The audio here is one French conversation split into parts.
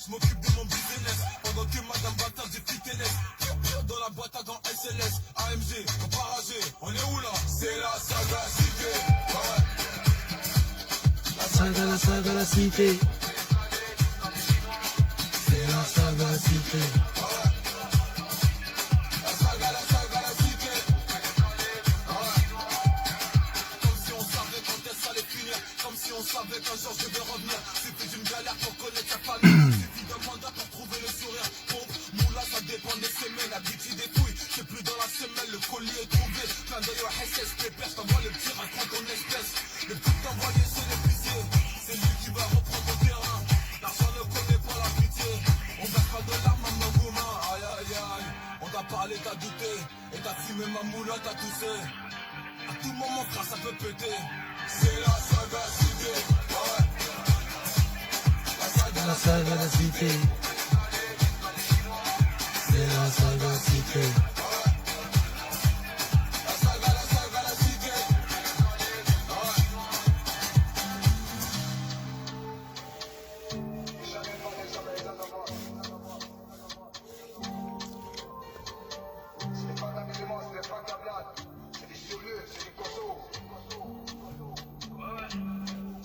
Je m'occupe de mon business pendant que madame bâtard j'ai fitness. Dans la boîte à gants SLS, AMG, on paragé, on est où là? C'est la sagacité. Ouais. La sagacité. C'est la sagacité. On savait qu'un jour je vais revenir. Suffit d'une galère pour connaître sa famille. Suffit d'un mandat pour trouver le sourire. Pompe, moula, ça dépend des semaines. Habitude des fouilles, c'est plus dans la semaine. Le colis est trouvé. Plein d'œil au SS, pépère, t'envoies le petit raconte ton espèce. Le but d'envoyer c'est l'épicier. C'est lui qui va reprendre ton terrain. L'argent ne connaît pas la pitié. On verse pas de larmes à mon gourmand. Aïe aïe aïe. On t'a parlé, t'as douté. Et t'as fumé ma moula, t'as toussé. À tout moment, frère, ça peut péter. C'est la sagacité, ouais. La sagacité. C'est la sagacité.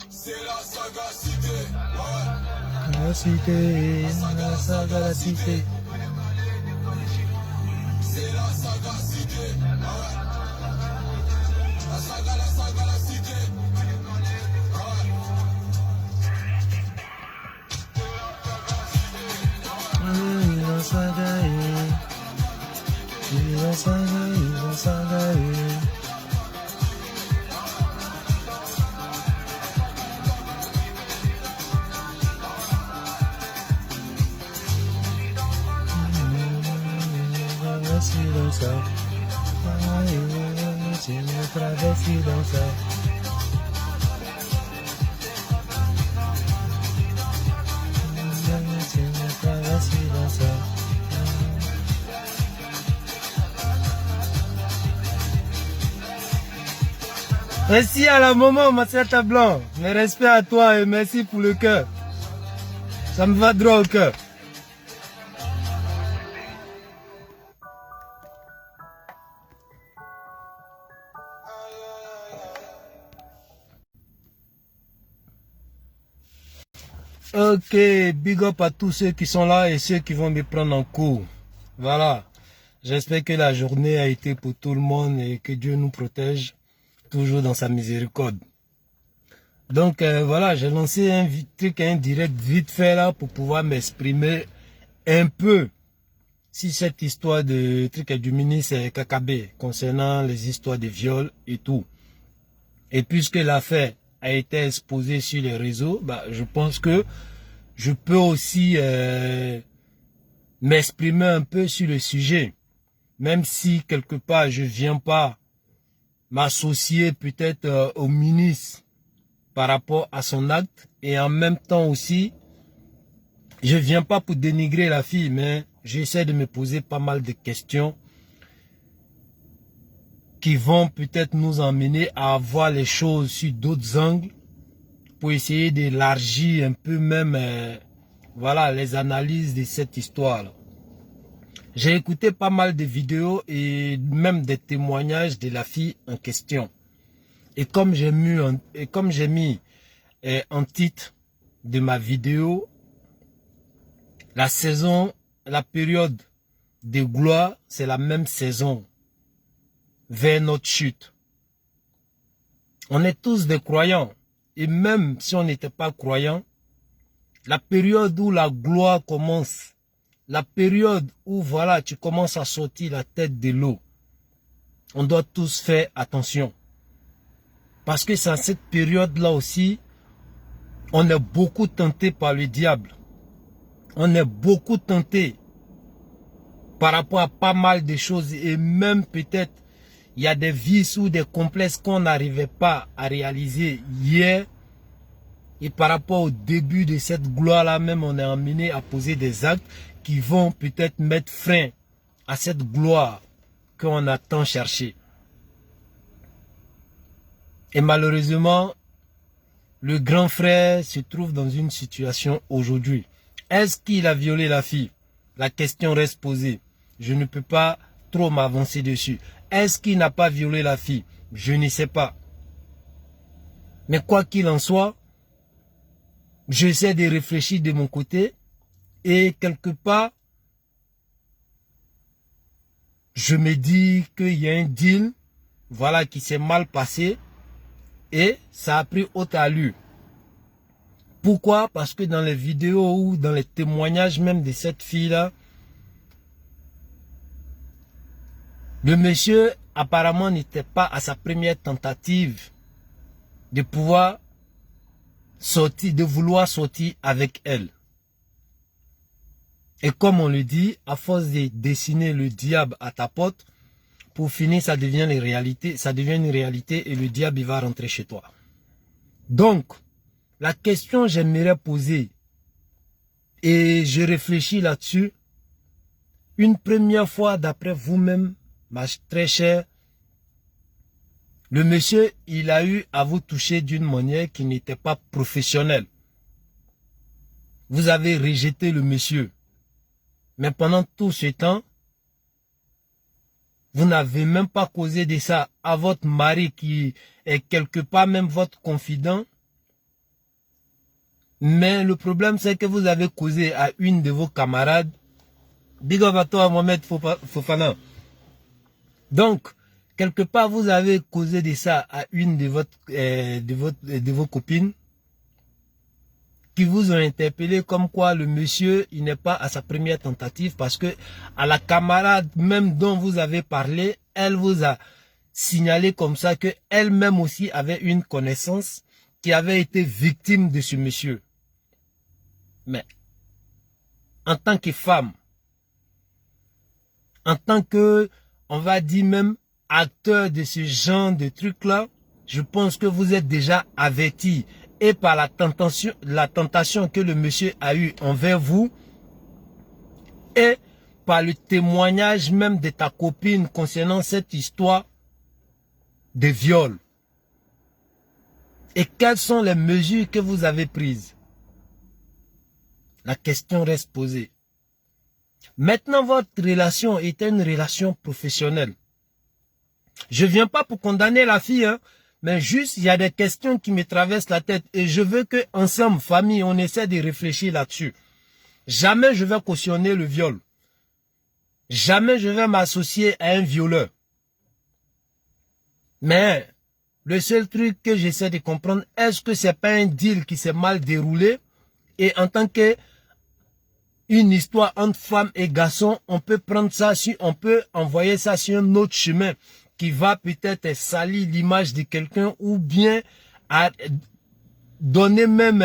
C'est la sagacité, ouais. La cité, la sagacité. C'est la sagacité, ouais. La sagacité, La sagacité. Merci à la maman, Massata Blanc. Mes respects à toi et merci pour le cœur. Ça me va droit au cœur. Ok, big up à tous ceux qui sont là et ceux qui vont me prendre en cours. Voilà. J'espère que la journée a été pour tout le monde et que Dieu nous protège toujours dans sa miséricorde. Donc voilà, j'ai lancé un truc, un direct vite fait là pour pouvoir m'exprimer un peu sur cette histoire de truc du ministre Kakabe concernant les histoires de viol et tout. Et puisque l'affaire a été exposée sur les réseaux, bah, je pense que je peux aussi m'exprimer un peu sur le sujet. Même si quelque part je viens pas m'associer peut-être au ministre par rapport à son acte. Et en même temps aussi, je viens pas pour dénigrer la fille, mais j'essaie de me poser pas mal de questions qui vont peut-être nous emmener à voir les choses sur d'autres angles pour essayer d'élargir un peu même voilà, les analyses de cette histoire-là. J'ai écouté pas mal de vidéos et même des témoignages de la fille en question. Et comme j'ai mis en titre de ma vidéo, la période de gloire, c'est la même saison vers notre chute. On est tous des croyants. Et même si on n'était pas croyants, la période où la gloire commence, la période où voilà, tu commences à sortir la tête de l'eau, on doit tous faire attention. Parce que c'est à cette période-là aussi, on est beaucoup tenté par le diable. On est beaucoup tenté par rapport à pas mal de choses. Et même peut-être, il y a des vices ou des complexes qu'on n'arrivait pas à réaliser hier. Et par rapport au début de cette gloire-là même, on est amené à poser des actes qui vont peut-être mettre frein à cette gloire qu'on a tant cherché. Et malheureusement, le grand frère se trouve dans une situation aujourd'hui. Est-ce qu'il a violé la fille? La question reste posée. Je ne peux pas trop m'avancer dessus. Est-ce qu'il n'a pas violé la fille? Je ne sais pas. Mais quoi qu'il en soit, j'essaie de réfléchir de mon côté et quelque part, je me dis qu'il y a un deal, voilà, qui s'est mal passé et ça a pris haute allure. Pourquoi? Parce que dans les vidéos ou dans les témoignages même de cette fille-là, le monsieur apparemment n'était pas à sa première tentative de pouvoir sortir, de vouloir sortir avec elle. Et comme on le dit, à force de dessiner le diable à ta porte, pour finir, ça devient une réalité et le diable il va rentrer chez toi. Donc, la question que j'aimerais poser, et je réfléchis là-dessus, une première fois d'après vous-même, ma très chère, le monsieur, il a eu à vous toucher d'une manière qui n'était pas professionnelle. Vous avez rejeté le monsieur. Mais pendant tout ce temps, vous n'avez même pas causé de ça à votre mari qui est quelque part même votre confident. Mais le problème, c'est que vous avez causé à une de vos camarades. Big up à toi, Mohamed Fofana. Donc, quelque part, vous avez causé de ça à une de vos copines qui vous ont interpellé comme quoi le monsieur, il n'est pas à sa première tentative parce que à la camarade même dont vous avez parlé, elle vous a signalé comme ça que elle-même aussi avait une connaissance qui avait été victime de ce monsieur. Mais, en tant que femme, en tant que, on va dire même, acteur de ce genre de trucs-là, je pense que vous êtes déjà averti. Et par la tentation que le monsieur a eue envers vous, et par le témoignage même de ta copine concernant cette histoire de viol. Et quelles sont les mesures que vous avez prises? La question reste posée. Maintenant, votre relation était une relation professionnelle. Je ne viens pas pour condamner la fille, hein, mais juste, il y a des questions qui me traversent la tête et je veux que ensemble, famille, on essaie de réfléchir là-dessus. Jamais je vais cautionner le viol. Jamais je vais m'associer à un violeur. Mais, le seul truc que j'essaie de comprendre, est-ce que c'est pas un deal qui s'est mal déroulé? Et en tant que une histoire entre femmes et garçons, on peut prendre ça, on peut envoyer ça sur un autre chemin qui va peut-être salir l'image de quelqu'un ou bien à donner même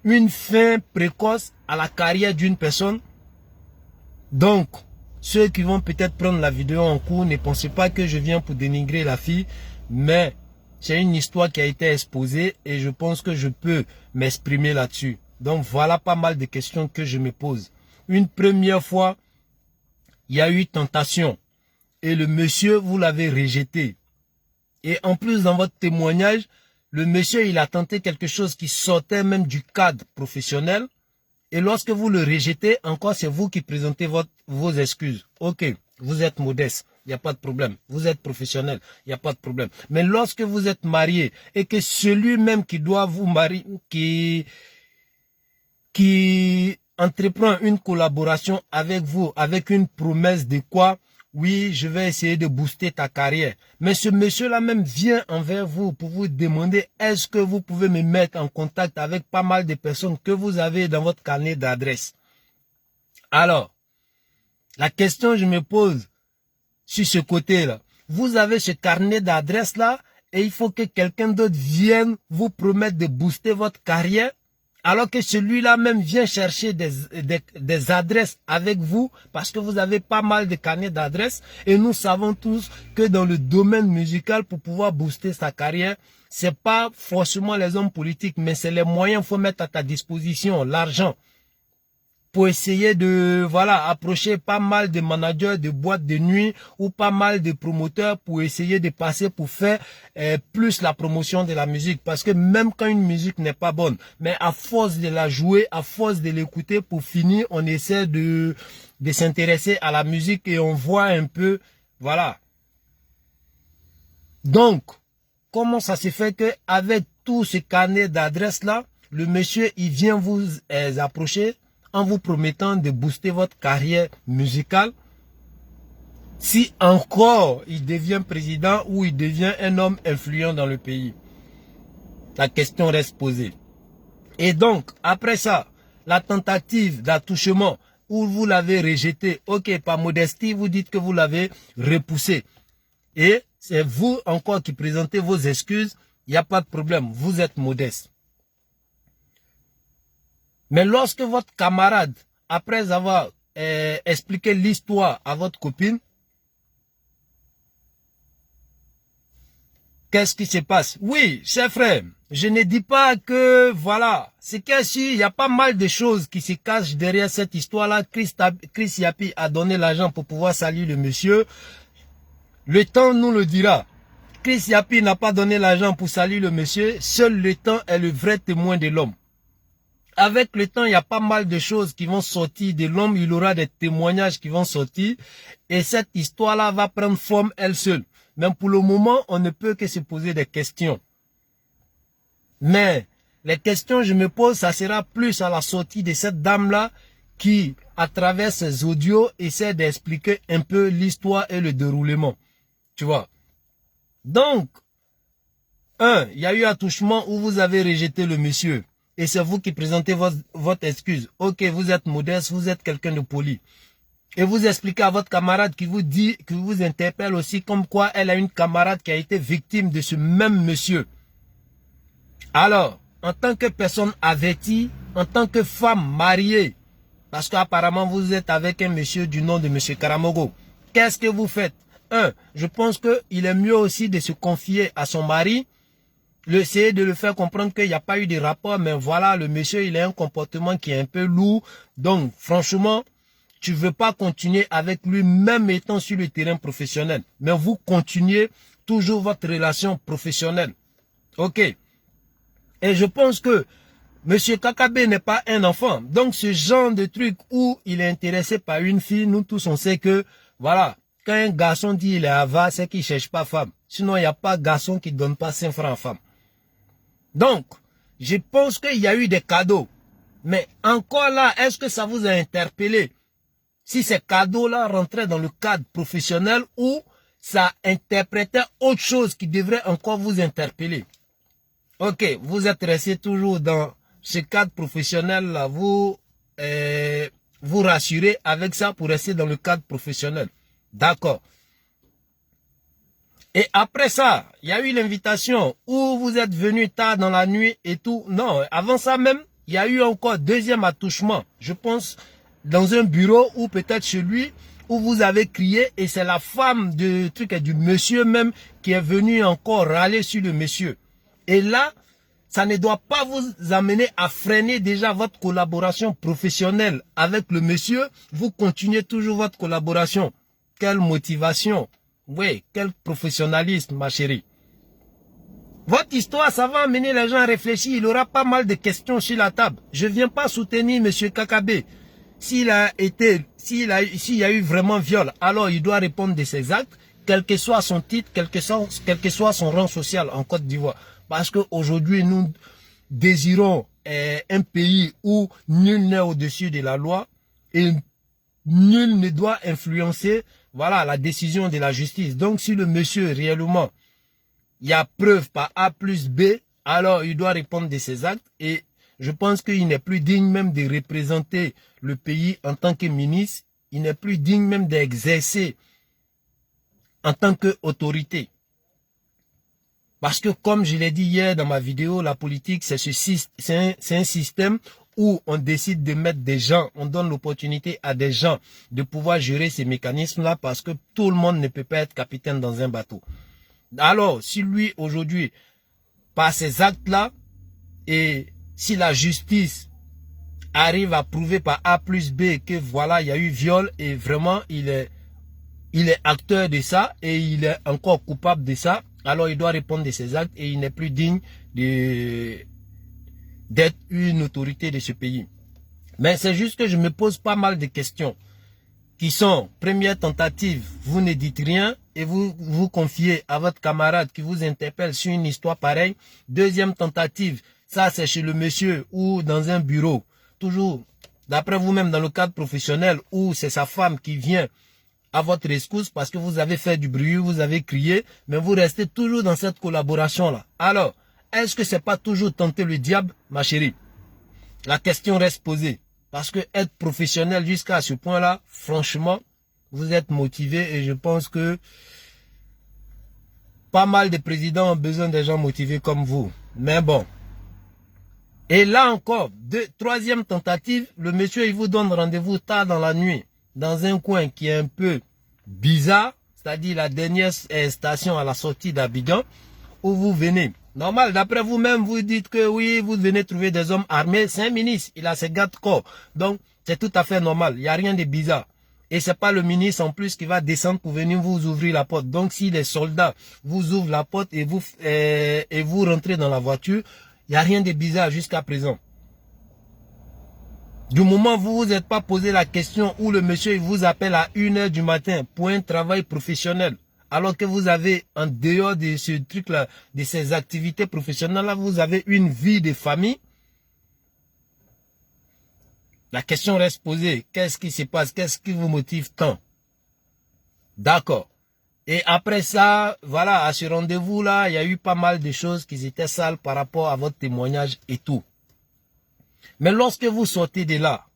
une fin précoce à la carrière d'une personne. Donc, ceux qui vont peut-être prendre la vidéo en cours, ne pensez pas que je viens pour dénigrer la fille, mais c'est une histoire qui a été exposée et je pense que je peux m'exprimer là-dessus. Donc voilà pas mal de questions que je me pose. Une première fois, il y a eu tentation et le monsieur, vous l'avez rejeté. Et en plus, dans votre témoignage, le monsieur, il a tenté quelque chose qui sortait même du cadre professionnel. Et lorsque vous le rejetez, encore c'est vous qui présentez vos excuses. Ok, vous êtes modeste, il n'y a pas de problème. Vous êtes professionnel, il n'y a pas de problème. Mais lorsque vous êtes marié et que celui-même qui doit vous marier, qui entreprend une collaboration avec vous, avec une promesse de quoi, oui, je vais essayer de booster ta carrière. Mais ce monsieur-là même vient envers vous pour vous demander, est-ce que vous pouvez me mettre en contact avec pas mal de personnes que vous avez dans votre carnet d'adresse. Alors, la question que je me pose sur ce côté-là, vous avez ce carnet d'adresse-là et il faut que quelqu'un d'autre vienne vous promettre de booster votre carrière. Alors que celui-là même vient chercher des adresses avec vous parce que vous avez pas mal de carnets d'adresses et nous savons tous que dans le domaine musical pour pouvoir booster sa carrière, c'est pas forcément les hommes politiques mais c'est les moyens qu'il faut mettre à ta disposition, l'argent. pour essayer de, voilà, approcher pas mal de managers de boîtes de nuit ou pas mal de promoteurs pour essayer de passer pour faire plus la promotion de la musique. Parce que même quand une musique n'est pas bonne, mais à force de la jouer, à force de l'écouter, pour finir, on essaie de s'intéresser à la musique et on voit un peu, voilà. Donc, comment ça se fait que avec tout ce carnet d'adresses là, le monsieur, il vient vous approcher en vous promettant de booster votre carrière musicale si encore il devient président ou il devient un homme influent dans le pays. La question reste posée. Et donc, après ça, la tentative d'attouchement où vous l'avez rejeté, ok, par modestie, vous dites que vous l'avez repoussé. Et c'est vous encore qui présentez vos excuses, il n'y a pas de problème, vous êtes modeste. Mais lorsque votre camarade, après avoir expliqué l'histoire à votre copine, qu'est-ce qui se passe? Oui, chers frères, je ne dis pas que, voilà, c'est qu'il y a pas mal de choses qui se cachent derrière cette histoire-là. Chris Yapi a donné l'argent pour pouvoir saluer le monsieur. Le temps nous le dira. Chris Yapi n'a pas donné l'argent pour saluer le monsieur. Seul le temps est le vrai témoin de l'homme. Avec le temps, il y a pas mal de choses qui vont sortir de l'homme. Il y aura des témoignages qui vont sortir. Et cette histoire-là va prendre forme elle seule. Même pour le moment, on ne peut que se poser des questions. Mais les questions que je me pose, ça sera plus à la sortie de cette dame-là qui, à travers ses audios, essaie d'expliquer un peu l'histoire et le déroulement. Tu vois. Donc, il y a eu attouchement où vous avez rejeté le monsieur. Et c'est vous qui présentez votre excuse. Ok, vous êtes modeste, vous êtes quelqu'un de poli. Et vous expliquez à votre camarade qui vous dit, qui vous interpelle aussi, comme quoi elle a une camarade qui a été victime de ce même monsieur. Alors, en tant que personne avertie, en tant que femme mariée, parce qu'apparemment vous êtes avec un monsieur du nom de monsieur Karamogo, qu'est-ce que vous faites? Je pense qu'il est mieux aussi de se confier à son mari, essayer de le faire comprendre qu'il n'y a pas eu de rapport, mais voilà, le monsieur, il a un comportement qui est un peu lourd. Donc, franchement, tu ne veux pas continuer avec lui, même étant sur le terrain professionnel. Mais vous continuez toujours votre relation professionnelle. Ok. Et je pense que monsieur Kakabe n'est pas un enfant. Donc, ce genre de truc où il est intéressé par une fille, nous tous, on sait que, voilà, quand un garçon dit il est avare, c'est qu'il ne cherche pas femme. Sinon, il n'y a pas de garçon qui ne donne pas 5 francs à femme. Donc, je pense qu'il y a eu des cadeaux. Mais encore là, est-ce que ça vous a interpellé? Si ces cadeaux-là rentraient dans le cadre professionnel ou ça interprétait autre chose qui devrait encore vous interpeller? Ok, vous êtes resté toujours dans ce cadre professionnel-là. Vous vous rassurez avec ça pour rester dans le cadre professionnel. D'accord. Et après ça, il y a eu l'invitation où vous êtes venu tard dans la nuit et tout. Non, avant ça même, il y a eu encore deuxième attouchement. Je pense dans un bureau ou peut-être chez lui où vous avez crié et c'est la femme du monsieur même qui est venue encore râler sur le monsieur. Et là, ça ne doit pas vous amener à freiner déjà votre collaboration professionnelle avec le monsieur. Vous continuez toujours votre collaboration. Quelle motivation! Oui, quel professionnalisme, ma chérie. Votre histoire, ça va amener les gens à réfléchir. Il y aura pas mal de questions sur la table. Je ne viens pas soutenir monsieur Kakabe. S'il y a eu vraiment viol, alors il doit répondre de ses actes, quel que soit son titre, quel que soit son rang social en Côte d'Ivoire. Parce qu'aujourd'hui, nous désirons un pays où nul n'est au-dessus de la loi et nul ne doit influencer, voilà, la décision de la justice. Donc, si le monsieur, réellement, il y a preuve par A plus B, alors il doit répondre de ses actes. Et je pense qu'il n'est plus digne même de représenter le pays en tant que ministre. Il n'est plus digne même d'exercer en tant qu'autorité. Parce que, comme je l'ai dit hier dans ma vidéo, la politique, c'est un système où on décide de mettre des gens, on donne l'opportunité à des gens de pouvoir gérer ces mécanismes-là parce que tout le monde ne peut pas être capitaine dans un bateau. Alors, si lui, aujourd'hui, par ces actes-là, et si la justice arrive à prouver par A plus B que voilà, il y a eu viol et vraiment il est acteur de ça et il est encore coupable de ça, alors il doit répondre de ses actes et il n'est plus digne d'être une autorité de ce pays. Mais c'est juste que je me pose pas mal de questions qui sont, première tentative, vous ne dites rien et vous vous confiez à votre camarade qui vous interpelle sur une histoire pareille. Deuxième tentative, ça c'est chez le monsieur ou dans un bureau, toujours d'après vous-même dans le cadre professionnel où c'est sa femme qui vient à votre rescousse parce que vous avez fait du bruit, vous avez crié, mais vous restez toujours dans cette collaboration-là. Alors, est-ce que c'est pas toujours tenter le diable, ma chérie? La question reste posée. Parce que être professionnel jusqu'à ce point-là, franchement, vous êtes motivé et je pense que pas mal de présidents ont besoin de gens motivés comme vous. Mais bon. Et là encore, troisième tentative, le monsieur il vous donne rendez-vous tard dans la nuit, dans un coin qui est un peu bizarre, c'est-à-dire la dernière station à la sortie d'Abidjan, où vous venez. Normal, d'après vous-même, vous dites que oui, vous venez trouver des hommes armés. C'est un ministre, il a ses gardes-corps. Donc, c'est tout à fait normal. Il n'y a rien de bizarre. Et c'est pas le ministre en plus qui va descendre pour venir vous ouvrir la porte. Donc, si les soldats vous ouvrent la porte et vous rentrez dans la voiture, il n'y a rien de bizarre jusqu'à présent. Du moment où vous vous êtes pas posé la question où le monsieur il vous appelle à 1 h du matin pour un travail professionnel, alors que vous avez en dehors de ce truc-là, de ces activités professionnelles-là, vous avez une vie de famille. La question reste posée. Qu'est-ce qui se passe? Qu'est-ce qui vous motive tant? D'accord. Et après ça, voilà, à ce rendez-vous-là, il y a eu pas mal de choses qui étaient sales par rapport à votre témoignage et tout. Mais lorsque vous sortez de là,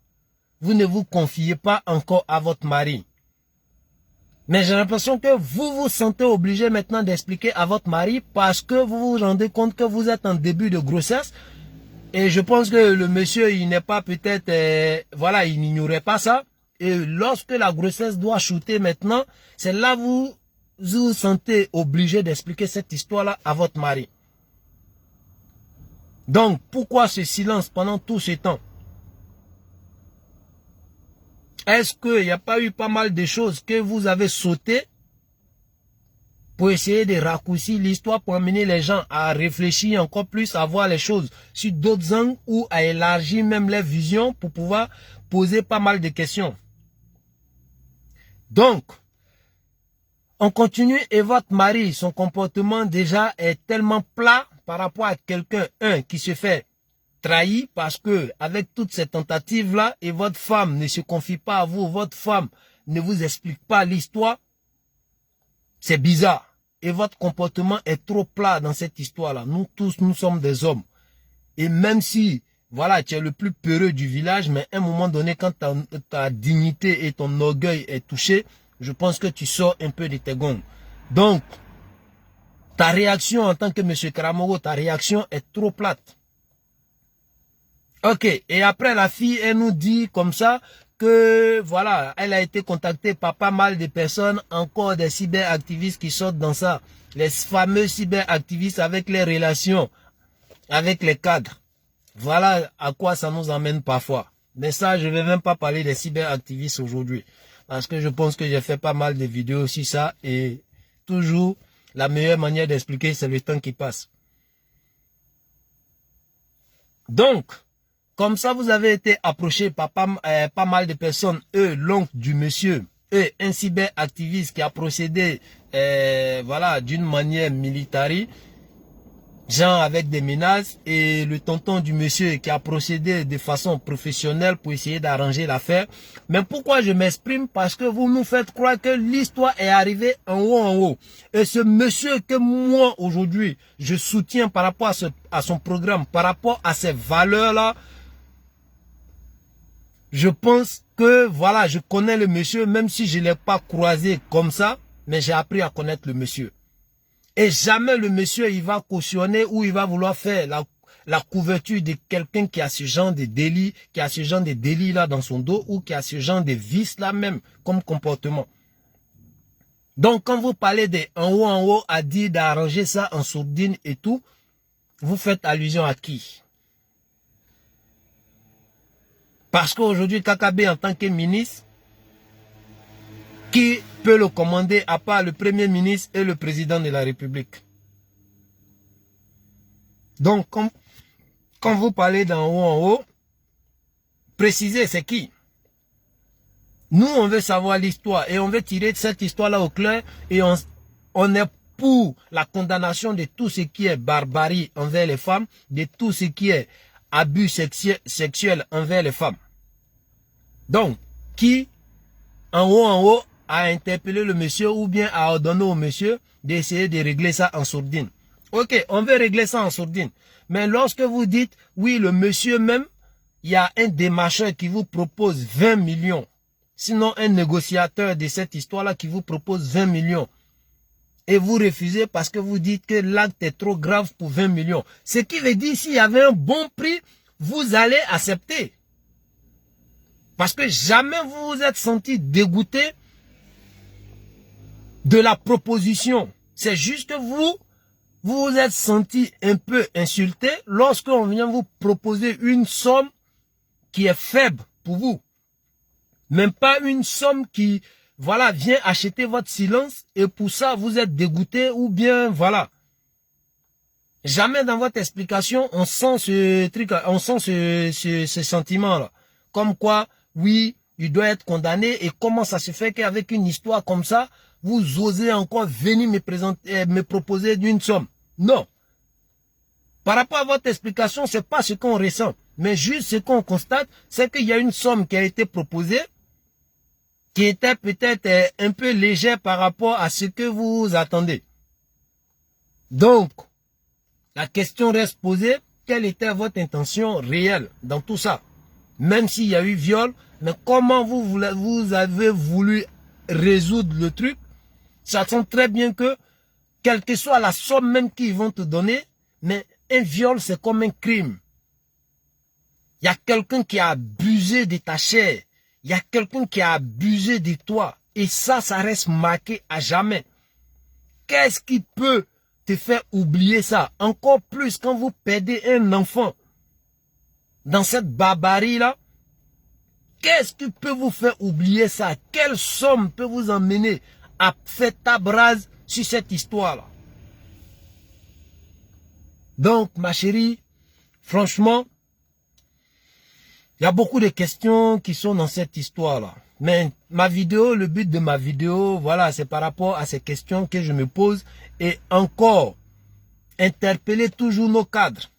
vous ne vous confiez pas encore à votre mari. Mais j'ai l'impression que vous vous sentez obligé maintenant d'expliquer à votre mari parce que vous vous rendez compte que vous êtes en début de grossesse. Et je pense que le monsieur, il n'est pas peut-être, voilà, il n'ignorait pas ça. Et lorsque la grossesse doit shooter maintenant, c'est là vous vous sentez obligé d'expliquer cette histoire-là à votre mari. Donc, pourquoi ce silence pendant tout ce temps? Est-ce qu'il n'y a pas eu pas mal de choses que vous avez sautées pour essayer de raccourcir l'histoire, pour amener les gens à réfléchir encore plus, à voir les choses sur d'autres angles ou à élargir même les visions pour pouvoir poser pas mal de questions? Donc, on continue et votre mari, son comportement déjà est tellement plat par rapport à quelqu'un, qui se fait trahi parce que avec toutes ces tentatives là et votre femme ne se confie pas à vous, votre femme ne vous explique pas l'histoire, c'est bizarre et votre comportement est trop plat dans cette histoire là. Nous tous nous sommes des hommes et même si voilà tu es le plus peureux du village, mais à un moment donné quand ta dignité et ton orgueil est touché, je pense que tu sors un peu de tes gonds. Donc ta réaction en tant que monsieur Karamogo, ta réaction est trop plate. Ok, et après la fille, elle nous dit comme ça que voilà, elle a été contactée par pas mal de personnes, encore des cyberactivistes qui sortent dans ça. Les fameux cyberactivistes avec les relations avec les cadres. Voilà à quoi ça nous emmène parfois. Mais ça, je ne vais même pas parler des cyberactivistes aujourd'hui. Parce que je pense que j'ai fait pas mal de vidéos sur ça et toujours la meilleure manière d'expliquer, c'est le temps qui passe. Donc, comme ça, vous avez été approché par pas mal de personnes. L'oncle du monsieur, un cyberactiviste qui a procédé voilà, d'une manière militaire, genre avec des menaces, et le tonton du monsieur qui a procédé de façon professionnelle pour essayer d'arranger l'affaire. Mais pourquoi je m'exprime? Parce que vous nous faites croire que l'histoire est arrivée en haut. Et ce monsieur que moi, aujourd'hui, je soutiens par rapport à son programme, par rapport à ces valeurs-là, je pense que, voilà, je connais le monsieur, même si je ne l'ai pas croisé comme ça, mais j'ai appris à connaître le monsieur. Et jamais le monsieur, il va cautionner ou il va vouloir faire la couverture de quelqu'un qui a ce genre de délit, qui a ce genre de délit là dans son dos ou qui a ce genre de vice là même comme comportement. Donc, quand vous parlez de en haut à dire d'arranger ça en sourdine et tout, vous faites allusion à qui? Parce qu'aujourd'hui, Kakabe en tant que ministre, qui peut le commander à part le Premier ministre et le Président de la République? Donc, quand vous parlez d'en haut en haut, précisez c'est qui. Nous, on veut savoir l'histoire et on veut tirer cette histoire-là au clair et on est pour la condamnation de tout ce qui est barbarie envers les femmes, de tout ce qui est abus sexuel envers les femmes. Donc, qui, en haut, a interpellé le monsieur ou bien a ordonné au monsieur d'essayer de régler ça en sourdine? Ok, on veut régler ça en sourdine. Mais lorsque vous dites, oui, le monsieur même, il y a un démarcheur qui vous propose 20 millions. Sinon, un négociateur de cette histoire-là qui vous propose 20 millions. Et vous refusez parce que vous dites que l'acte est trop grave pour 20 millions. Ce qui veut dire, s'il y avait un bon prix, vous allez accepter. Parce que jamais vous vous êtes senti dégoûté de la proposition. C'est juste que vous vous êtes senti un peu insulté lorsqu'on vient vous proposer une somme qui est faible pour vous. Même pas une somme qui, voilà, vient acheter votre silence et pour ça vous êtes dégoûté ou bien, voilà. Jamais dans votre explication on sent ce truc, on sent ce sentiment-là. Comme quoi, oui, il doit être condamné et comment ça se fait qu'avec une histoire comme ça, vous osez encore venir me proposer d'une somme. Non. Par rapport à votre explication, c'est pas ce qu'on ressent. Mais juste ce qu'on constate, c'est qu'il y a une somme qui a été proposée, qui était peut-être un peu légère par rapport à ce que vous attendez. Donc, la question reste posée, quelle était votre intention réelle dans tout ça? Même s'il y a eu viol, mais comment vous avez voulu résoudre le truc, sachant très bien que, quelle que soit la somme même qu'ils vont te donner, mais un viol c'est comme un crime. Il y a quelqu'un qui a abusé de ta chair, il y a quelqu'un qui a abusé de toi, et ça reste marqué à jamais. Qu'est-ce qui peut te faire oublier ça? Encore plus quand vous perdez un enfant dans cette barbarie-là. Qu'est-ce qui peut vous faire oublier ça? Quelle somme peut vous emmener à faire table rase sur cette histoire-là? Donc, ma chérie, franchement, il y a beaucoup de questions qui sont dans cette histoire-là. Mais ma vidéo, le but de ma vidéo, voilà, c'est par rapport à ces questions que je me pose et encore interpeller toujours nos cadres.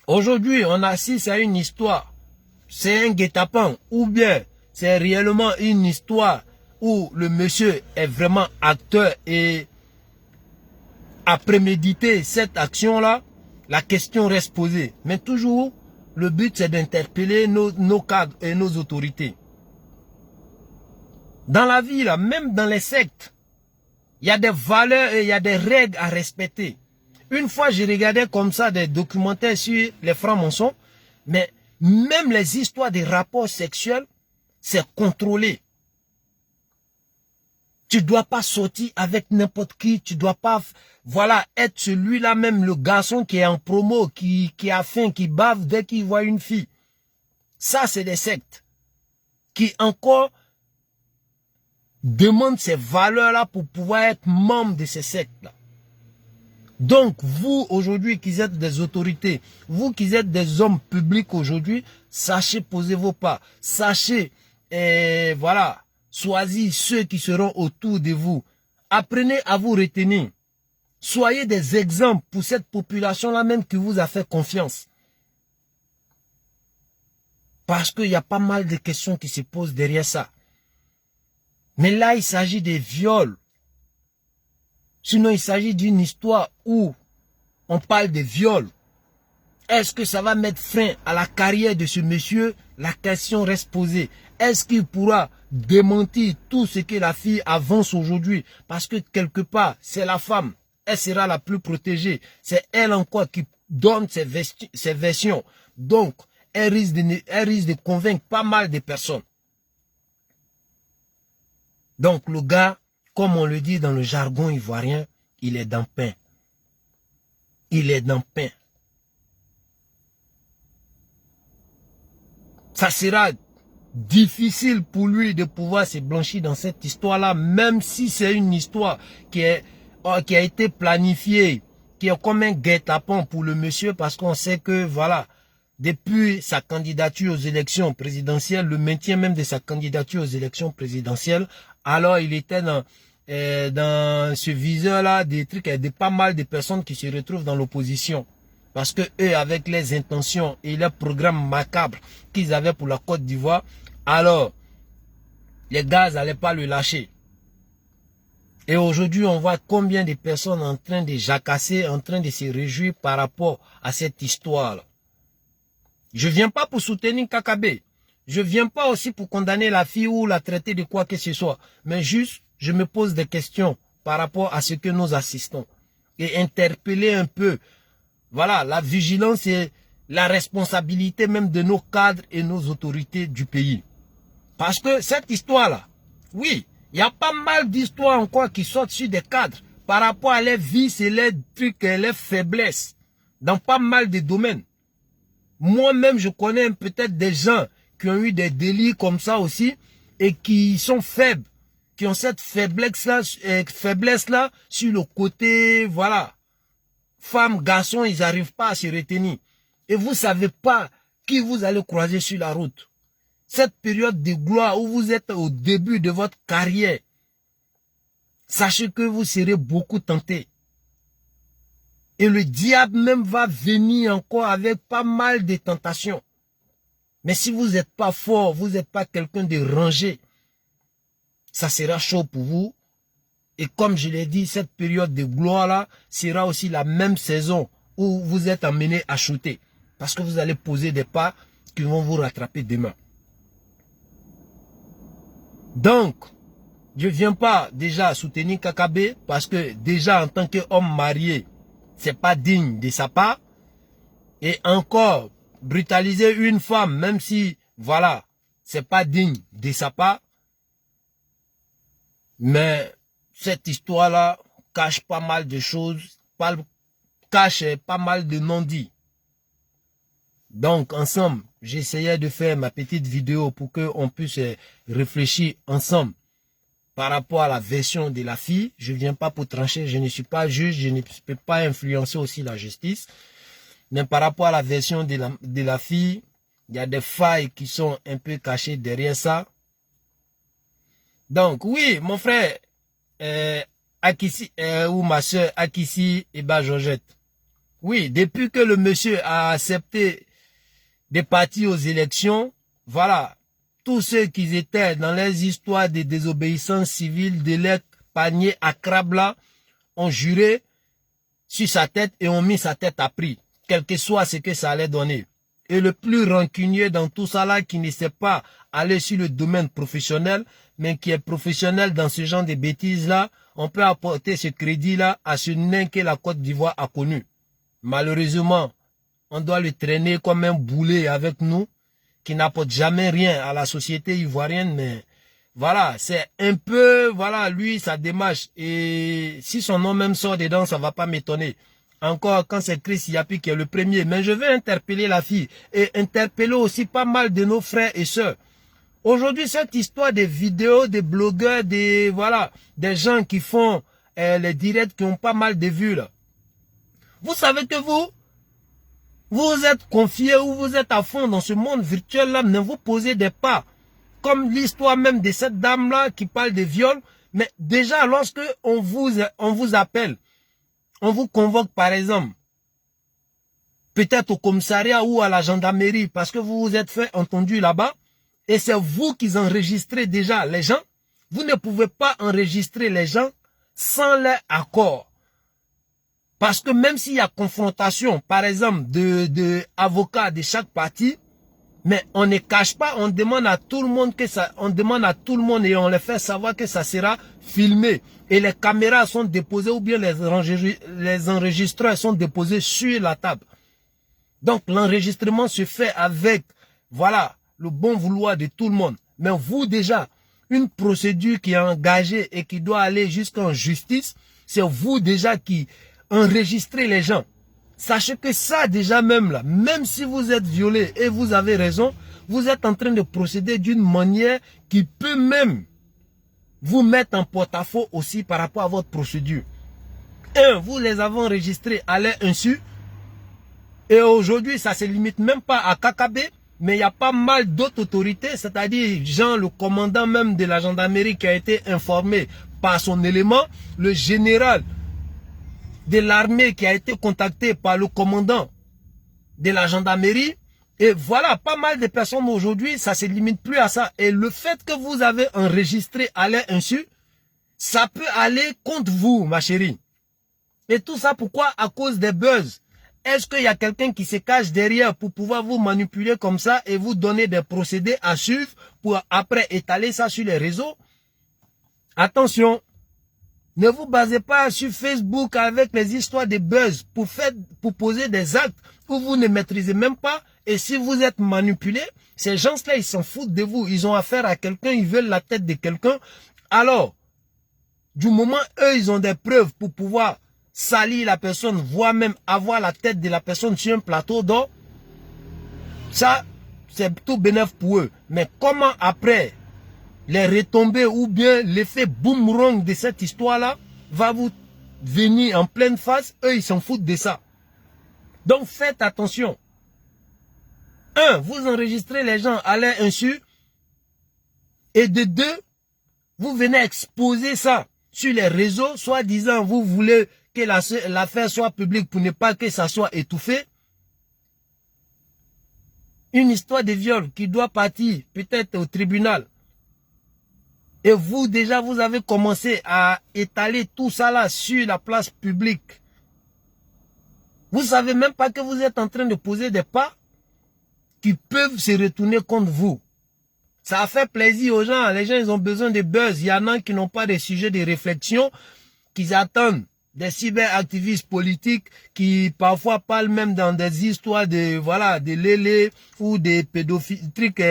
Aujourd'hui, on assiste à une histoire. C'est un guet-apens ou bien c'est réellement une histoire où le monsieur est vraiment acteur et a prémédité cette action-là. La question reste posée. Mais toujours, le but c'est d'interpeller nos cadres et nos autorités. Dans la vie, là, même dans les sectes, il y a des valeurs et il y a des règles à respecter. Une fois, j'ai regardé comme ça des documentaires sur les francs-maçons, mais même les histoires des rapports sexuels, c'est contrôlé. Tu ne dois pas sortir avec n'importe qui, tu ne dois pas, voilà, être celui-là même, le garçon qui est en promo, qui a faim, qui bave dès qu'il voit une fille. Ça, c'est des sectes qui encore demandent ces valeurs-là pour pouvoir être membre de ces sectes-là. Donc, vous, aujourd'hui, qui êtes des autorités, vous qui êtes des hommes publics aujourd'hui, sachez poser vos pas. Sachez, voilà, choisir ceux qui seront autour de vous. Apprenez à vous retenir. Soyez des exemples pour cette population-là même qui vous a fait confiance. Parce qu'il y a pas mal de questions qui se posent derrière ça. Mais là, il s'agit de viols. Sinon, il s'agit d'une histoire où on parle de viol. Est-ce que ça va mettre frein à la carrière de ce monsieur? La question reste posée. Est-ce qu'il pourra démentir tout ce que la fille avance aujourd'hui? Parce que quelque part, c'est la femme. Elle sera la plus protégée. C'est elle encore qui donne ses versions. Donc, elle risque de convaincre pas mal de personnes. Donc, le gars, comme on le dit dans le jargon ivoirien, il est dans pain. Il est dans pain. ça sera difficile pour lui de pouvoir se blanchir dans cette histoire-là, même si c'est une histoire qui a été planifiée, qui est comme un guet-apens pour le monsieur, parce qu'on sait que, voilà, depuis sa candidature aux élections présidentielles, le maintien même de sa candidature aux élections présidentielles, alors il était dans ce viseur-là des trucs, il y a pas mal de personnes qui se retrouvent dans l'opposition. Parce que eux, avec les intentions et les programmes macabres qu'ils avaient pour la Côte d'Ivoire, alors, les gars n'allaient pas le lâcher. Et aujourd'hui, on voit combien de personnes en train de jacasser, en train de se réjouir par rapport à cette histoire-là. Je ne viens pas pour soutenir Kakabe. Je ne viens pas aussi pour condamner la fille ou la traiter de quoi que ce soit. Mais juste, je me pose des questions par rapport à ce que nous assistons. Et interpeller un peu, voilà, la vigilance et la responsabilité même de nos cadres et nos autorités du pays. Parce que cette histoire-là, oui, il y a pas mal d'histoires encore qui sortent sur des cadres par rapport à les vices et les trucs et les faiblesses dans pas mal de domaines. Moi-même, je connais peut-être des gens qui ont eu des délits comme ça aussi et qui sont faibles, qui ont cette faiblesse-là sur le côté, voilà, femmes, garçons, ils n'arrivent pas à se retenir. Et vous ne savez pas qui vous allez croiser sur la route. Cette période de gloire où vous êtes au début de votre carrière, sachez que vous serez beaucoup tentés. Et le diable même va venir encore avec pas mal de tentations. Mais si vous n'êtes pas fort, vous n'êtes pas quelqu'un de rangé, ça sera chaud pour vous. Et comme je l'ai dit, cette période de gloire-là sera aussi la même saison où vous êtes amené à shooter. Parce que vous allez poser des pas qui vont vous rattraper demain. Donc, je ne viens pas déjà soutenir Kakabe parce que déjà en tant qu'homme marié, c'est pas digne de sa part. Et encore, brutaliser une femme, même si, voilà, c'est pas digne de sa part. Mais cette histoire-là cache pas mal de choses, cache pas mal de non-dits. Donc, ensemble, j'essayais de faire ma petite vidéo pour qu'on puisse réfléchir ensemble par rapport à la version de la fille. Je ne viens pas pour trancher, je ne suis pas juge, je ne peux pas influencer aussi la justice. Mais par rapport à la version de la fille, il y a des failles qui sont un peu cachées derrière ça. Donc, oui, mon frère, Akissi, ou ma soeur Akissi Eba Georgette. Oui, depuis que le monsieur a accepté de partir aux élections, voilà, tous ceux qui étaient dans les histoires de désobéissance civile, de leur panier à crabe là, ont juré sur sa tête et ont mis sa tête à prix, quel que soit ce que ça allait donner. Et le plus rancunier dans tout ça là, qui ne sait pas aller sur le domaine professionnel, mais qui est professionnel dans ce genre de bêtises là, on peut apporter ce crédit là à ce nain que la Côte d'Ivoire a connu. Malheureusement, on doit le traîner comme un boulet avec nous, qui n'apporte jamais rien à la société ivoirienne, mais voilà, c'est un peu, voilà, lui, sa démarche. Et si son nom même sort dedans, ça va pas m'étonner. Encore quand c'est Chris Yapi qui est le premier. Mais je vais interpeller la fille et interpeller aussi pas mal de nos frères et sœurs. Aujourd'hui, cette histoire des vidéos, des blogueurs, des gens qui font les directs qui ont pas mal de vues là. Vous savez que vous êtes confiés ou vous êtes à fond dans ce monde virtuel là, ne vous posez des pas. Comme l'histoire même de cette dame là qui parle de viol. Mais déjà lorsque on vous appelle, on vous convoque par exemple, peut-être au commissariat ou à la gendarmerie parce que vous vous êtes fait entendu là-bas. Et c'est vous qui enregistrez déjà les gens. Vous ne pouvez pas enregistrer les gens sans leur accord. Parce que même s'il y a confrontation, par exemple, de avocats de chaque partie, mais on ne cache pas, on demande à tout le monde et on les fait savoir que ça sera filmé. Et les caméras sont déposées ou bien les enregistreurs sont déposés sur la table. Donc l'enregistrement se fait avec, voilà, le bon vouloir de tout le monde. Mais vous déjà, une procédure qui est engagée et qui doit aller jusqu'en justice, c'est vous déjà qui enregistrez les gens. Sachez que ça déjà même là, même si vous êtes violé et vous avez raison, vous êtes en train de procéder d'une manière qui peut même vous mettre en porte-à-faux aussi par rapport à votre procédure. Vous les avez enregistrés à leur insu. Et aujourd'hui, ça se limite même pas à KKB, mais il y a pas mal d'autres autorités, c'est-à-dire Jean, le commandant même de la gendarmerie qui a été informé par son élément, le général de l'armée qui a été contacté par le commandant de la gendarmerie. Et voilà, pas mal de personnes aujourd'hui, ça se limite plus à ça. Et le fait que vous avez enregistré à leur insu, ça peut aller contre vous, ma chérie. Et tout ça, pourquoi? À cause des buzz. Est-ce qu'il y a quelqu'un qui se cache derrière pour pouvoir vous manipuler comme ça et vous donner des procédés à suivre pour après étaler ça sur les réseaux? Attention, ne vous basez pas sur Facebook avec les histoires de buzz pour poser des actes où vous ne maîtrisez même pas. Et si vous êtes manipulé, ces gens-là, ils s'en foutent de vous. Ils ont affaire à quelqu'un, ils veulent la tête de quelqu'un. Alors, du moment eux, ils ont des preuves pour pouvoir salir la personne, voire même avoir la tête de la personne sur un plateau d'or, ça, c'est tout bénéf pour eux. Mais comment après, les retombées ou bien l'effet boomerang de cette histoire-là va vous venir en pleine face, eux, ils s'en foutent de ça. Donc, faites attention. Vous enregistrez les gens à leur insu. Et de deux, vous venez exposer ça sur les réseaux, soi-disant, vous voulez que l'affaire soit publique pour ne pas que ça soit étouffé. Une histoire de viol qui doit partir peut-être au tribunal. Et vous, déjà, vous avez commencé à étaler tout ça là sur la place publique. Vous savez même pas que vous êtes en train de poser des pas qui peuvent se retourner contre vous. Ça a fait plaisir aux gens. Les gens, ils ont besoin de buzz. Il y en a qui n'ont pas de sujet de réflexion, qui attendent des cyberactivistes politiques qui parfois parlent même dans des histoires de, voilà, de lélé ou des pédophiles, trucs,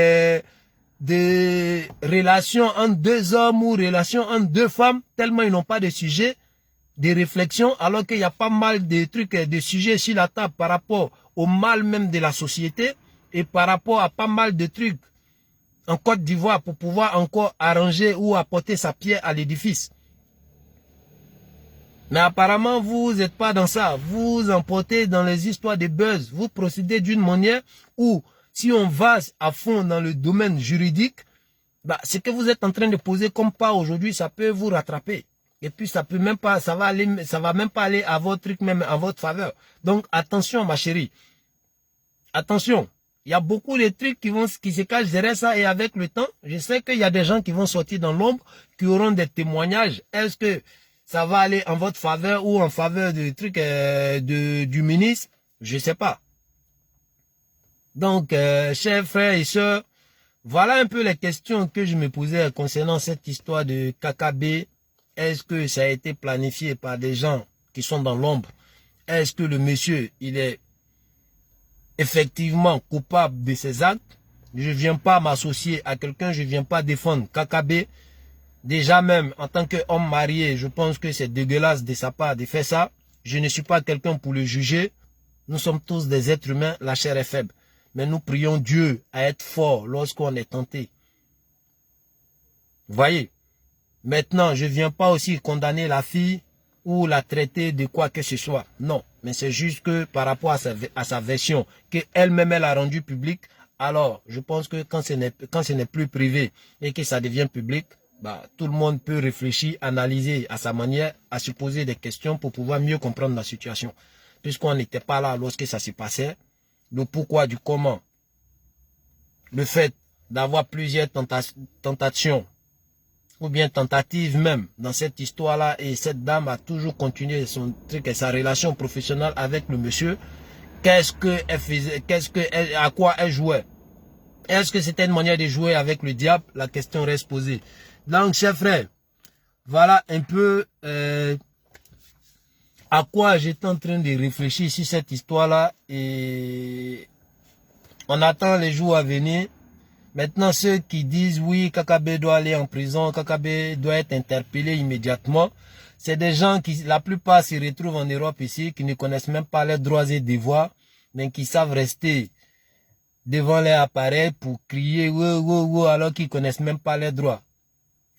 des relations entre deux hommes ou relations entre deux femmes, tellement ils n'ont pas de sujet de réflexion, alors qu'il y a pas mal de trucs, de sujets sur la table par rapport au mal même de la société et par rapport à pas mal de trucs en Côte d'Ivoire pour pouvoir encore arranger ou apporter sa pierre à l'édifice. Mais apparemment, vous n'êtes pas dans ça. Vous emportez dans les histoires de buzz. Vous procédez d'une manière où, si on va à fond dans le domaine juridique, bah, ce que vous êtes en train de poser comme pas aujourd'hui, ça peut vous rattraper. Et puis, ça peut même pas, ça va même pas aller à votre truc, même à votre faveur. Donc, attention, ma chérie. Attention. Il y a beaucoup de trucs qui se cachent derrière ça et avec le temps, je sais qu'il y a des gens qui vont sortir dans l'ombre, qui auront des témoignages. Est-ce que ça va aller en votre faveur ou en faveur du truc du ministre? Je sais pas. Donc, chers frères et sœurs, voilà un peu les questions que je me posais concernant cette histoire de KKB. Est-ce que ça a été planifié par des gens qui sont dans l'ombre? Est-ce que le monsieur, il est effectivement coupable de ces actes? Je ne viens pas m'associer à quelqu'un, je ne viens pas défendre KKB. Déjà même, en tant qu'homme marié, je pense que c'est dégueulasse de sa part de faire ça. Je ne suis pas quelqu'un pour le juger. Nous sommes tous des êtres humains, la chair est faible. Mais nous prions Dieu à être fort lorsqu'on est tenté. Vous voyez? Maintenant, je ne viens pas aussi condamner la fille ou la traiter de quoi que ce soit. Non, mais c'est juste que par rapport à sa version, qu'elle-même elle a rendue publique, alors je pense que quand ce n'est plus privé et que ça devient public, bah, tout le monde peut réfléchir, analyser à sa manière, à se poser des questions pour pouvoir mieux comprendre la situation. Puisqu'on n'était pas là lorsque ça se passait, le pourquoi du comment, le fait d'avoir plusieurs tentations, ou bien tentatives même dans cette histoire-là, et cette dame a toujours continué son truc et sa relation professionnelle avec le monsieur. Qu'est-ce qu'elle faisait, à quoi elle jouait? Est-ce que c'était une manière de jouer avec le diable? La question reste posée. Donc, chers frères, voilà un peu à quoi j'étais en train de réfléchir sur cette histoire-là. Et on attend les jours à venir. Maintenant, ceux qui disent oui, KKB doit aller en prison, KKB doit être interpellé immédiatement, c'est des gens qui, la plupart se retrouvent en Europe ici, qui ne connaissent même pas leurs droits et devoirs, mais qui savent rester devant les appareils pour crier alors qu'ils connaissent même pas les droits.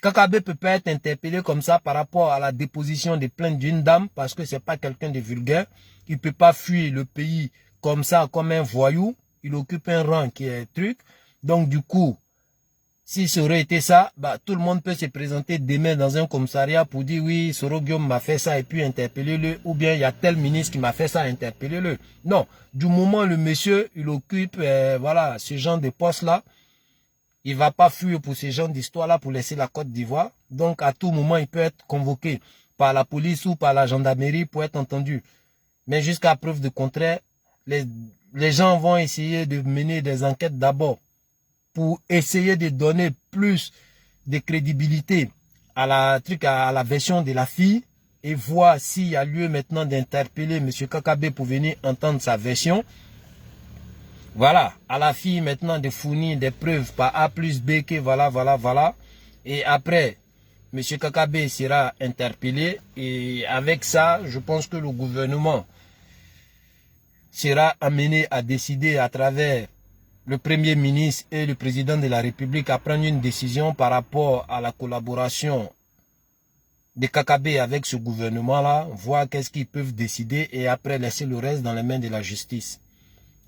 Kakabe peut pas être interpellé comme ça par rapport à la déposition des plaintes d'une dame parce que c'est pas quelqu'un de vulgaire. Il peut pas fuir le pays comme ça, comme un voyou. Il occupe un rang qui est truc. Donc du coup, si ça aurait été ça, bah, tout le monde peut se présenter demain dans un commissariat pour dire oui, Soro Guillaume m'a fait ça et puis interpeller-le. Ou bien il y a tel ministre qui m'a fait ça, interpeller-le. Non, du moment le monsieur, il occupe voilà, ce genre de poste-là, il va pas fuir pour ce genre d'histoire-là pour laisser la Côte d'Ivoire. Donc à tout moment, il peut être convoqué par la police ou par la gendarmerie pour être entendu. Mais jusqu'à preuve de contraire, les gens vont essayer de mener des enquêtes d'abord pour essayer de donner plus de crédibilité à la version de la fille et voir s'il y a lieu maintenant d'interpeller M. Kakabe pour venir entendre sa version. Voilà, à la fille maintenant de fournir des preuves par A plus B que voilà. Et après, M. Kakabe sera interpellé et avec ça, je pense que le gouvernement sera amené à décider à travers le Premier ministre et le Président de la République à prendre une décision par rapport à la collaboration de Kakabe avec ce gouvernement-là, voir qu'est-ce qu'ils peuvent décider et après laisser le reste dans les mains de la justice.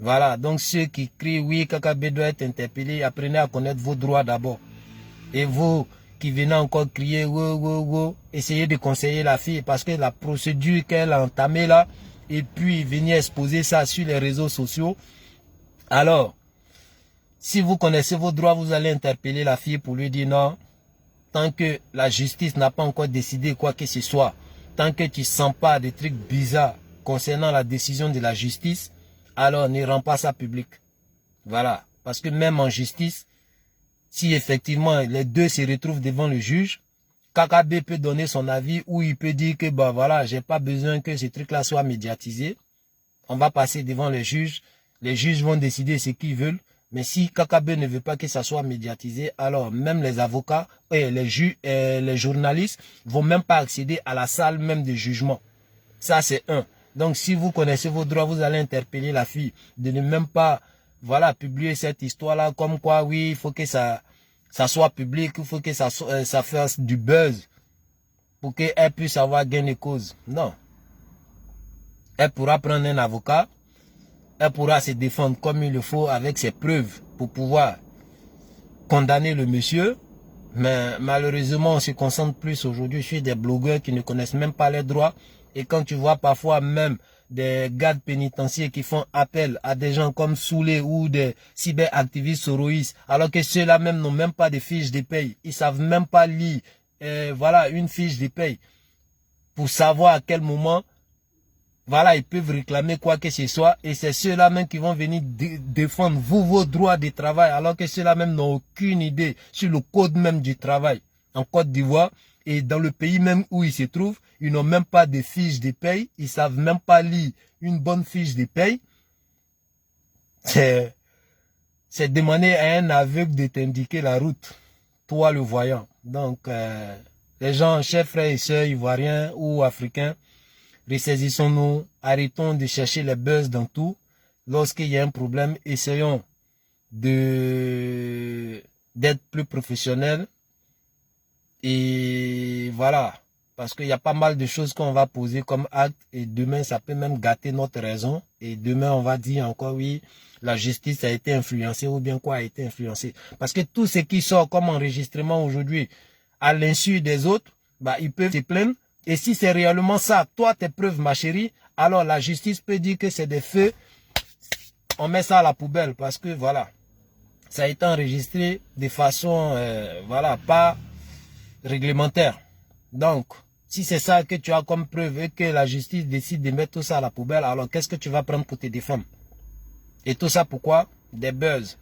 Voilà, donc ceux qui crient oui, Kakabe doit être interpellé, apprenez à connaître vos droits d'abord. Et vous qui venez encore crier essayez de conseiller la fille parce que la procédure qu'elle a entamée là, et puis venir exposer ça sur les réseaux sociaux, alors, si vous connaissez vos droits, vous allez interpeller la fille pour lui dire non, tant que la justice n'a pas encore décidé quoi que ce soit, tant que tu ne sens pas des trucs bizarres concernant la décision de la justice, alors ne rends pas ça public. Voilà. Parce que même en justice, si effectivement les deux se retrouvent devant le juge, Kakabe peut donner son avis ou il peut dire que bah voilà, j'ai pas besoin que ce truc-là soit médiatisé. On va passer devant les juges vont décider ce qu'ils veulent. Mais si Kakabe ne veut pas que ça soit médiatisé, alors même les avocats et les journalistes vont même pas accéder à la salle même de jugement. Ça c'est un. Donc si vous connaissez vos droits, vous allez interpeller la fille de ne même pas voilà publier cette histoire-là comme quoi oui, il faut que ça soit public, il faut que ça fasse du buzz pour qu'elle puisse avoir gain de cause. Non. Elle pourra prendre un avocat, elle pourra se défendre comme il le faut avec ses preuves pour pouvoir condamner le monsieur. Mais malheureusement, on se concentre plus aujourd'hui sur des blogueurs qui ne connaissent même pas les droits. Et quand tu vois parfois même des gardes pénitentiaires qui font appel à des gens comme Soulé ou des cyberactivistes soroïstes, alors que ceux-là même n'ont même pas de fiches de paye. Ils savent même pas lire voilà, une fiche de paye pour savoir à quel moment voilà, ils peuvent réclamer quoi que ce soit. Et c'est ceux-là même qui vont venir défendre vos droits de travail, alors que ceux-là même n'ont aucune idée sur le code même du travail en Côte d'Ivoire. Et dans le pays même où ils se trouvent, ils n'ont même pas de fiches de paye. Ils savent même pas lire une bonne fiche de paye. C'est demander à un aveugle de t'indiquer la route, toi le voyant. Donc, les gens, chers frères et sœurs ivoiriens ou africains, ressaisissons-nous, arrêtons de chercher les buzz dans tout. Lorsqu'il y a un problème, essayons d'être plus professionnels. Et voilà, parce qu'il y a pas mal de choses qu'on va poser comme acte et demain, ça peut même gâter notre raison. Et demain, on va dire encore, oui, la justice a été influencée ou bien quoi a été influencé. Parce que tout ce qui sort comme enregistrement aujourd'hui, à l'insu des autres, bah, ils peuvent se plaindre. Et si c'est réellement ça, toi, tes preuves, ma chérie, alors la justice peut dire que c'est des faits. On met ça à la poubelle parce que, voilà, ça a été enregistré de façon, voilà, pas réglementaire. Donc, si c'est ça que tu as comme preuve et que la justice décide de mettre tout ça à la poubelle, alors qu'est-ce que tu vas prendre pour te défendre? Et tout ça pourquoi? Des buzz.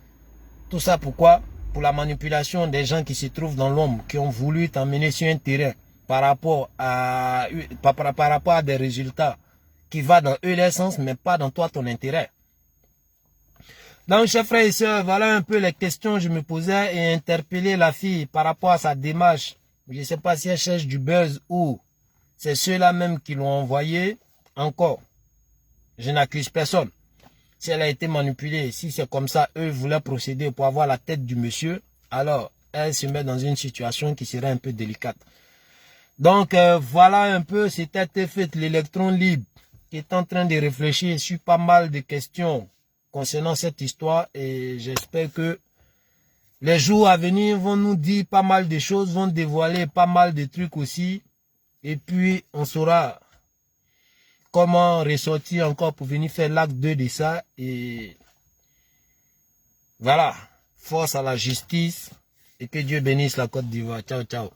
Tout ça pourquoi? Pour la manipulation des gens qui se trouvent dans l'ombre, qui ont voulu t'emmener sur un terrain par rapport à des résultats qui vont dans eux leur sens, mais pas dans toi ton intérêt. Donc, chers frères et sœurs, voilà un peu les questions que je me posais et interpeller la fille par rapport à sa démarche. Je ne sais pas si elle cherche du buzz ou c'est ceux-là même qui l'ont envoyé. Encore, je n'accuse personne. Si elle a été manipulée, si c'est comme ça, eux voulaient procéder pour avoir la tête du monsieur, alors elle se met dans une situation qui serait un peu délicate. Donc voilà un peu, c'était fait l'électron libre qui est en train de réfléchir sur pas mal de questions concernant cette histoire et j'espère que les jours à venir vont nous dire pas mal de choses, vont dévoiler pas mal de trucs aussi et puis on saura comment ressortir encore pour venir faire l'acte 2 de ça et voilà, force à la justice et que Dieu bénisse la Côte d'Ivoire. Ciao, ciao.